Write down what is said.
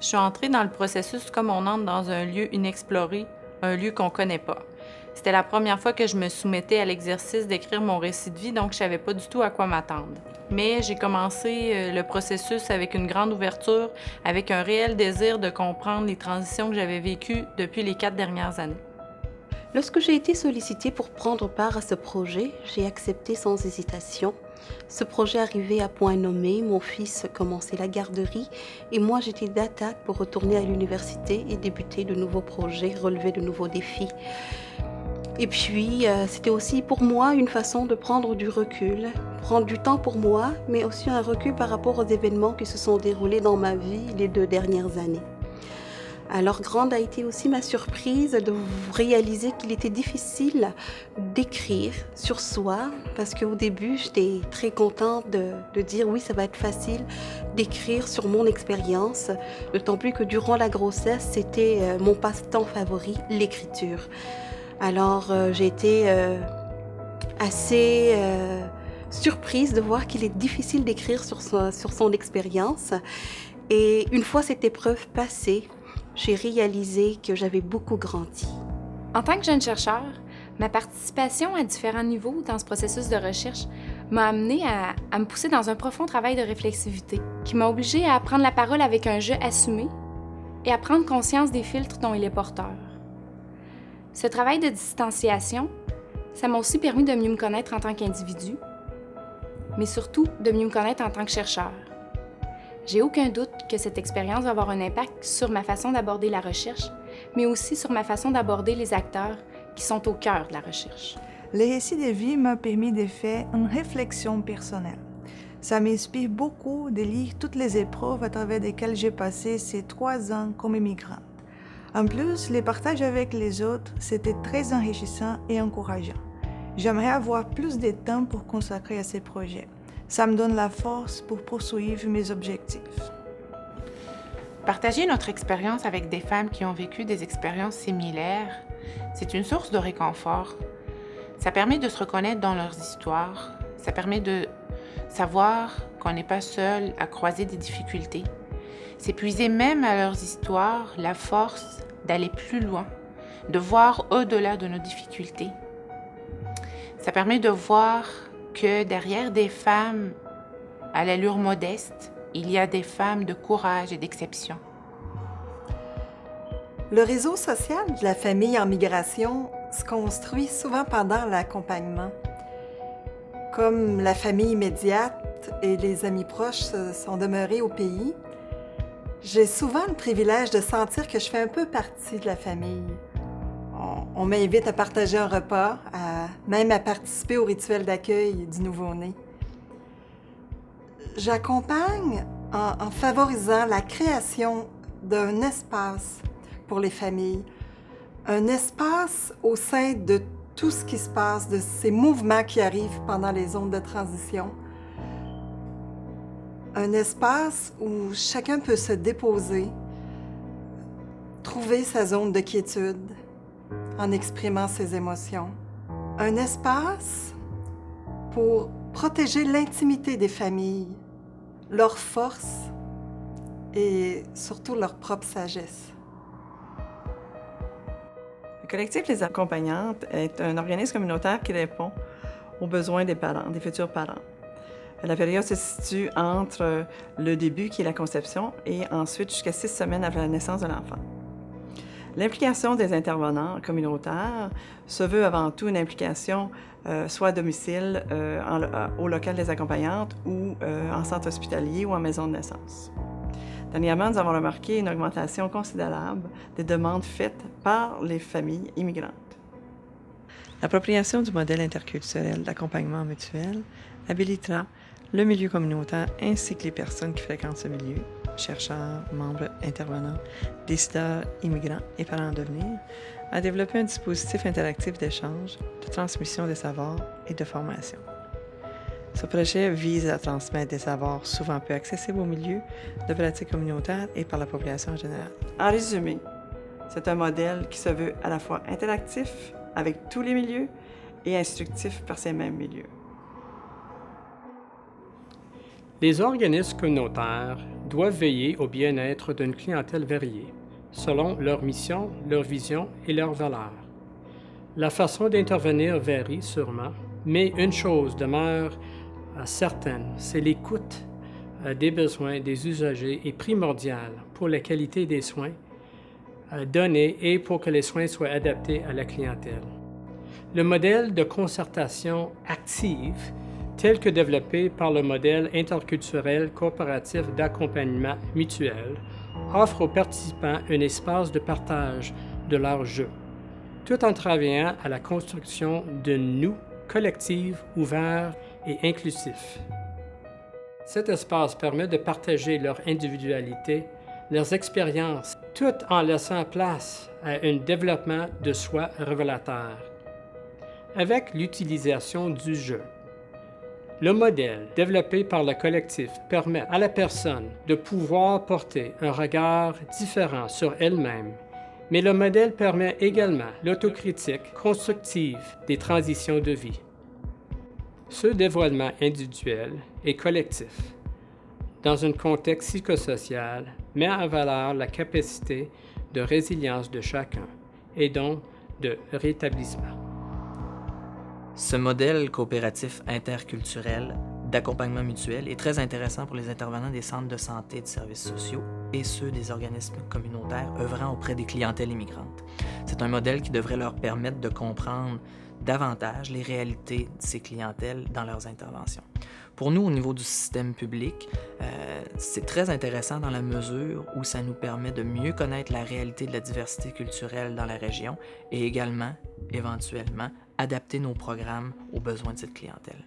Je suis entrée dans le processus comme on entre dans un lieu inexploré, un lieu qu'on connaît pas. C'était la première fois que je me soumettais à l'exercice d'écrire mon récit de vie, donc je savais pas du tout à quoi m'attendre. Mais j'ai commencé le processus avec une grande ouverture, avec un réel désir de comprendre les transitions que j'avais vécues depuis les 4 dernières années. Lorsque j'ai été sollicitée pour prendre part à ce projet, j'ai accepté sans hésitation. Ce projet arrivait à point nommé, mon fils commençait la garderie et moi j'étais d'attaque pour retourner à l'université et débuter de nouveaux projets, relever de nouveaux défis. Et puis, c'était aussi pour moi une façon de prendre du recul, prendre du temps pour moi, mais aussi un recul par rapport aux événements qui se sont déroulés dans ma vie les 2 dernières années. Alors grande a été aussi ma surprise de réaliser qu'il était difficile d'écrire sur soi, parce qu'au début, j'étais très contente de dire oui, ça va être facile d'écrire sur mon expérience, d'autant plus que durant la grossesse, c'était mon passe-temps favori, l'écriture. Alors j'ai été assez surprise de voir qu'il est difficile d'écrire sur son expérience. Et une fois cette épreuve passée, j'ai réalisé que j'avais beaucoup grandi. En tant que jeune chercheur, ma participation à différents niveaux dans ce processus de recherche m'a amenée à me pousser dans un profond travail de réflexivité qui m'a obligée à prendre la parole avec un jeu assumé et à prendre conscience des filtres dont il est porteur. Ce travail de distanciation, ça m'a aussi permis de mieux me connaître en tant qu'individu, mais surtout de mieux me connaître en tant que chercheur. J'ai aucun doute que cette expérience va avoir un impact sur ma façon d'aborder la recherche, mais aussi sur ma façon d'aborder les acteurs qui sont au cœur de la recherche. Les récits de vie m'ont permis de faire une réflexion personnelle. Ça m'inspire beaucoup de lire toutes les épreuves à travers lesquelles j'ai passé ces 3 ans comme immigrante. En plus, les partages avec les autres, c'était très enrichissant et encourageant. J'aimerais avoir plus de temps pour consacrer à ces projets. Ça me donne la force pour poursuivre mes objectifs. Partager notre expérience avec des femmes qui ont vécu des expériences similaires, c'est une source de réconfort. Ça permet de se reconnaître dans leurs histoires. Ça permet de savoir qu'on n'est pas seul à croiser des difficultés. C'est puiser même à leurs histoires la force d'aller plus loin, de voir au-delà de nos difficultés. Ça permet de voir que derrière des femmes à l'allure modeste, il y a des femmes de courage et d'exception. Le réseau social de la famille en migration se construit souvent pendant l'accompagnement. Comme la famille immédiate et les amis proches sont demeurés au pays, j'ai souvent le privilège de sentir que je fais un peu partie de la famille. On m'invite à partager un repas, même à participer au rituel d'accueil du nouveau-né. J'accompagne en favorisant la création d'un espace pour les familles, un espace au sein de tout ce qui se passe, de ces mouvements qui arrivent pendant les zones de transition. Un espace où chacun peut se déposer, trouver sa zone de quiétude en exprimant ses émotions. Un espace pour protéger l'intimité des familles, leur force et surtout leur propre sagesse. Le collectif Les Accompagnantes est un organisme communautaire qui répond aux besoins des parents, des futurs parents. La période se situe entre le début, qui est la conception, et ensuite jusqu'à 6 semaines après la naissance de l'enfant. L'implication des intervenants communautaires se veut avant tout une implication soit à domicile, au local des accompagnantes, ou en centre hospitalier ou en maison de naissance. Dernièrement, nous avons remarqué une augmentation considérable des demandes faites par les familles immigrantes. L'appropriation du modèle interculturel d'accompagnement mutuel habilitera le milieu communautaire ainsi que les personnes qui fréquentent ce milieu, chercheurs, membres, intervenants, décideurs, immigrants et parents en devenir, à développer un dispositif interactif d'échange, de transmission des savoirs et de formation. Ce projet vise à transmettre des savoirs souvent peu accessibles au milieu de pratiques communautaires et par la population en général. En résumé, c'est un modèle qui se veut à la fois interactif avec tous les milieux et instructif par ces mêmes milieux. Les organismes communautaires doivent veiller au bien-être d'une clientèle variée, selon leur mission, leur vision et leurs valeurs. La façon d'intervenir varie sûrement, mais une chose demeure certaine, c'est l'écoute des besoins des usagers est primordiale pour la qualité des soins donnés et pour que les soins soient adaptés à la clientèle. Le modèle de concertation active, tel que développé par le modèle interculturel coopératif d'accompagnement mutuel, offre aux participants un espace de partage de leurs jeux, tout en travaillant à la construction d'un nous collectif, ouvert et inclusif. Cet espace permet de partager leur individualité, leurs expériences, tout en laissant place à un développement de soi révélateur. Avec l'utilisation du jeu, le modèle développé par le collectif permet à la personne de pouvoir porter un regard différent sur elle-même, mais le modèle permet également l'autocritique constructive des transitions de vie. Ce dévoilement individuel et collectif, dans un contexte psychosocial, met en valeur la capacité de résilience de chacun et donc de rétablissement. Ce modèle coopératif interculturel d'accompagnement mutuel est très intéressant pour les intervenants des centres de santé et de services sociaux et ceux des organismes communautaires œuvrant auprès des clientèles immigrantes. C'est un modèle qui devrait leur permettre de comprendre davantage les réalités de ces clientèles dans leurs interventions. Pour nous, au niveau du système public, c'est très intéressant dans la mesure où ça nous permet de mieux connaître la réalité de la diversité culturelle dans la région et également, éventuellement, adapter nos programmes aux besoins de cette clientèle.